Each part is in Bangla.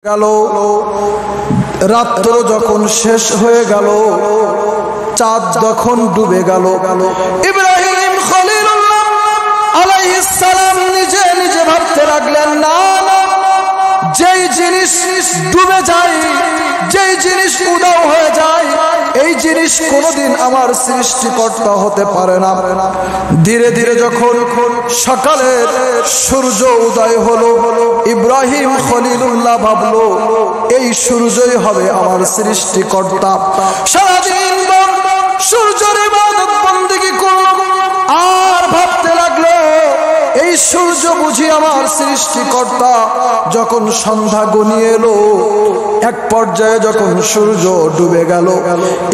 গেল রাত্র যখন শেষ হয়ে গেল, চাঁদ যখন ডুবে গেল, ইব্রাহিম খলিলুল্লাহ আলাইহিস সালাম নিজে নিজে ভাবতে লাগলেন, না যেই জিনিস ডুবে যায়, যেই জিনিস উধাও হয়ে যায়, এই জিনিস কোনোদিন আমার সৃষ্টিকর্তা হতে পারে না। ধীরে ধীরে যখন সকালের সূর্য উদয় হলো, ইব্রাহিম খলিলুল্লাহ ভাবলো এই সূর্যই হবে আমার সৃষ্টিকর্তা। সারাদিন সূর্যের ইবাদত বন্দেগী করল, আর ভাবতে লাগলো এই সূর্য বুঝি আমার সৃষ্টিকর্তা। যখন সন্ধ্যা গনিয়ে এলো, এক পর্যায়ে যখন সূর্য ডুবে গেল,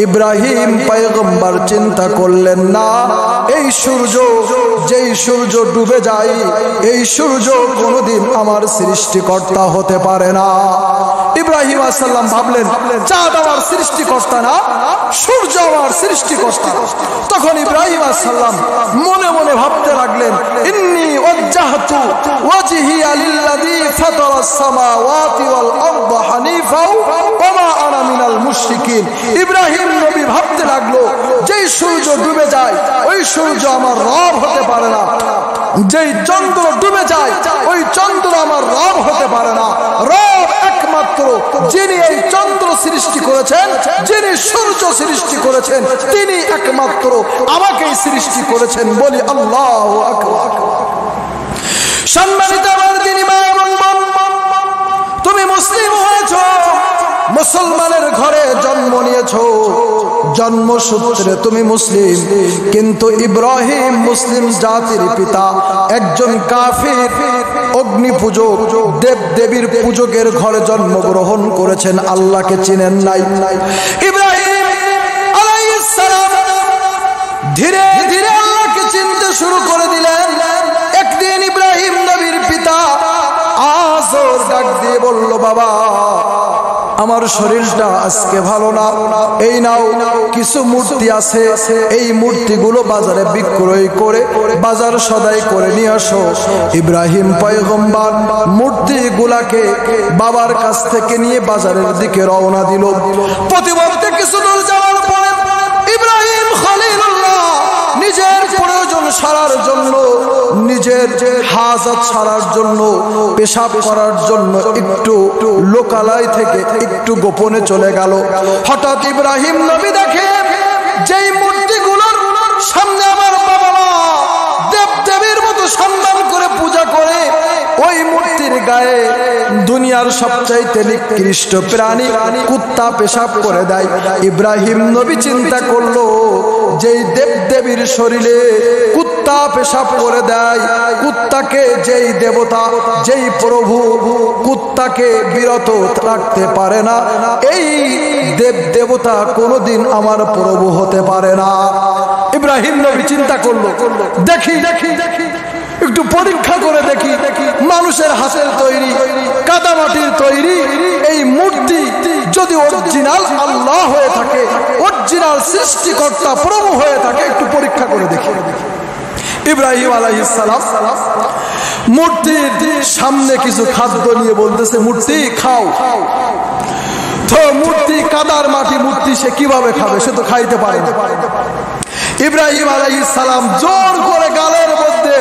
ইব্রাহিম পয়গম্বর চিন্তা করলেন, না এই সূর্য, যেই সূর্য ডুবে যায়, এই সূর্য কোনোদিন আমার সৃষ্টিকর্তা হতে পারে না। ইব্রাহিম আলাইহিস সালাম ভাবলেন, চাঁদ আমার সৃষ্টিকর্তা না, সূর্য আমার সৃষ্টিকর্তা। তখন ইব্রাহিম আলাইহিস সালাম মনে মনে ভাবতে লাগলেন, ইন্নী ওয়াজ্জাহতু ওয়াজহিয়া লিল্লাযী ফাতারাস সামাওয়াতি ওয়াল আরদা হানিফা ওয়া মা আনা মিনাল মুশরিকিন। ইব্রাহিম নবী ভাবতে লাগলো, যেই সূর্য ডুবে যায় ওই সূর্য আমার রব হতে পারে না, যেই চন্দ্র ডুবে যায় ওই চন্দ্র আমার রব হতে পারে না। রব একমাত্র যিনি এই চন্দ্র সৃষ্টি করেছেন, যিনি সূর্য সৃষ্টি করেছেন, তিনি একমাত্র আমাকেই সৃষ্টি করেছেন। বলি আল্লাহু আকবার। সম্মানিত আমার দিনী মা এবং বোন, তুমি মুসলিম হয়েছো, মুসলমানের ঘরে জন্ম নিয়েছো, জন্মসূত্রে তুমি মুসলিম, কিন্তু ইব্রাহিম মুসলিম জাতির পিতা একজন কাফির অগ্নি পূজক, দেব দেবীর পূজকের ঘরে জন্মগ্রহণ করেছেন, আল্লাহকে চিনেন নাই। ইব্রাহিম আলাইহিস সালাম ধীরে ধীরে আল্লাহকে চিনতে শুরু করে দিলেন। একদিন ইব্রাহিম নবীর পিতা আযর ডাক দিয়ে বলল, বাবা আমার শরীরটা আজকে ভালো না, এই নাও কিছু মূর্তি আছে, এই মূর্তিগুলো বাজারে বিক্রয় করে বাজার সদাই করে নিয়ে আসো। ইব্রাহিম পয়গম্বর মূর্তিগুলাকে বাবার কাছ থেকে নিয়ে বাজারের দিকে রওনা দিল। প্রতিমধ্যে কিছু দূর যাওয়ার পরে ইব্রাহিম খলিলুল্লাহ নিজের প্রয়োজন সারার জন্য, নিজের হাজত সারার জন্য, পেশাব করার জন্য একটু লোকালয় থেকে একটু গোপনে চলে গেল। হঠাৎ ইব্রাহিম নবী দেখে যেই মূর্তিগুলোর সামনে আমার বাবা মা দেব দেবীর মতো সম্মান করে পূজা করে, ওই মূর্তির গায়ে দুনিয়ার সবচাইতে নিকৃষ্ট প্রাণী কুত্তা পেশাব করে দেয়। ইব্রাহিম নবী চিন্তা করলো, যেই দেব দেবীর শরীরে কুত্তা পেশাব করে দেয়, কুত্তাকে যেই দেবতা, যেই প্রভু কুত্তাকে বিরত রাখতে পারে না, এই দেব দেবতা কোনোদিন আমার প্রভু হতে পারে না। ইব্রাহিম নবী চিন্তা করলো, দেখি একটু পরীক্ষা করে দেখি, মানুষের হাতের তৈরি, কাদামাটির তৈরি এই মূর্তি যদি অরিজিনাল আল্লাহ হয়ে থাকে, অরিজিনাল সৃষ্টিকর্তা প্রভু হয়ে থাকে, একটু পরীক্ষা করে দেখি। ইব্রাহিম আলাইহিস সালাম মূর্তির সামনে কিছু খাদ্য নিয়ে বলতেছে, মূর্তি খাও। তো মূর্তি কাদার মাটি, মূর্তি সে কিভাবে খাবে, সে তো খাইতে পারে না। ইব্রাহিম আলাইহিস সালাম জোর করে গালের মধ্যে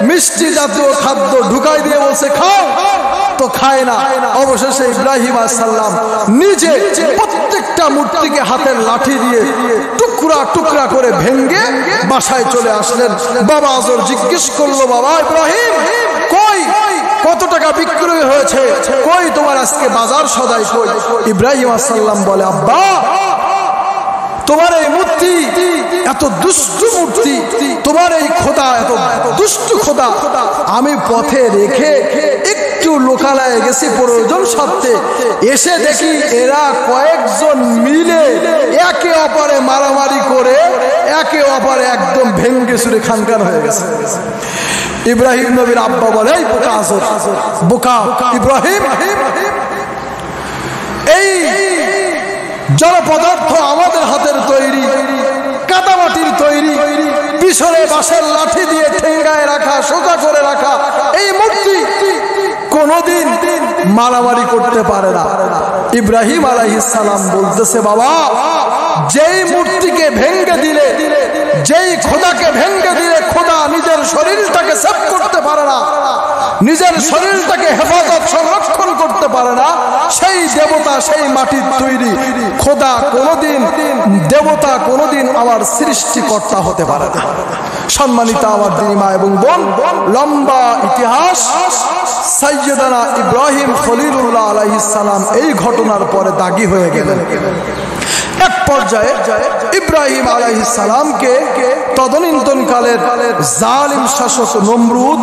মিষ্টি জাতীয় খাদ্য ঢুকাই দিয়ে বলছে খাও, তো খায় না। অবশেষে ইব্রাহিম আলাইহিস সালাম নিজে প্রত্যেকটা মূর্তিকে হাতের লাঠি দিয়ে টুকরা টুকরা করে ভেঙ্গে বাসায় চলে আসলেন। বাবা আযর জিজ্ঞেস করলো, বাবা ইব্রাহিম কই, কত টাকা বিক্রয় হয়েছে, কই তোমার আজকে বাজার সদাই কই? ইব্রাহিম আলাইহিস সালাম বলে, আব্বা তোমার এই মূর্তি এত দুষ্টু মূর্তি, তোমার এই খোদা এত দুষ্টু খোদা, আমি পথে রেখে একটু লোকালয়ে গেছি প্রয়োজন সাথে, এসে দেখি এরা কয়েকজন মিলে একে অপরে মারামারি করে একে অপরে একদম ভেঙ্গে চুরে খানখান হয়ে গেছে। ইব্রাহিম নবীর আব্বা বলে, এই বোকা আযর, বোকা ইব্রাহিম, এই জড় পদার্থ আমাদের হাতের তৈরি, কাদামাটির তৈরি, পিছনে বাঁশের লাঠি দিয়ে ঠেঙ্গায় রাখা, সোজা করে রাখা এই মূর্তি কোনোদিন মারামারি করতে পারে না। ইব্রাহিম আলাইহিস সালাম বলতেছে, বাবা যেই মূর্তিকে ভেঙ্গে দিলে, যেই খোদাকে ভেঙ্গে দিলে খোদা নিজের শরীরটাকে সেভ করতে পারে না, নিজের শরীরটাকে হেফাজত সংরক্ষণ করতে পারে না, সেই দেবতা, সেই মাটির তৈরি খোদা কোনোদিন, দেবতা কোনোদিন আমার সৃষ্টিকর্তা হতে পারে না। সম্মানিত আমার দিনী মা এবং বোন, লম্বা ইতিহাস। সাইয়্যিদানা ইব্রাহিম খলিলুল্লাহ আলাইহিস সালাম এই ঘটনার পরে দাগী হয়ে গেলেন। এক পর্যায়ে ইব্রাহিম আলাইহিস সালামকে তদানীন্তনকালের জালিম শাসক নমরুদ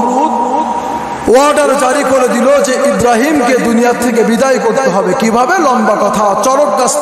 অর্ডার জারি করে দিল যে ইব্রাহিমকে দুনিয়া থেকে বিদায় করতে হবে। কিভাবে? লম্বা কথা, চরক গাছ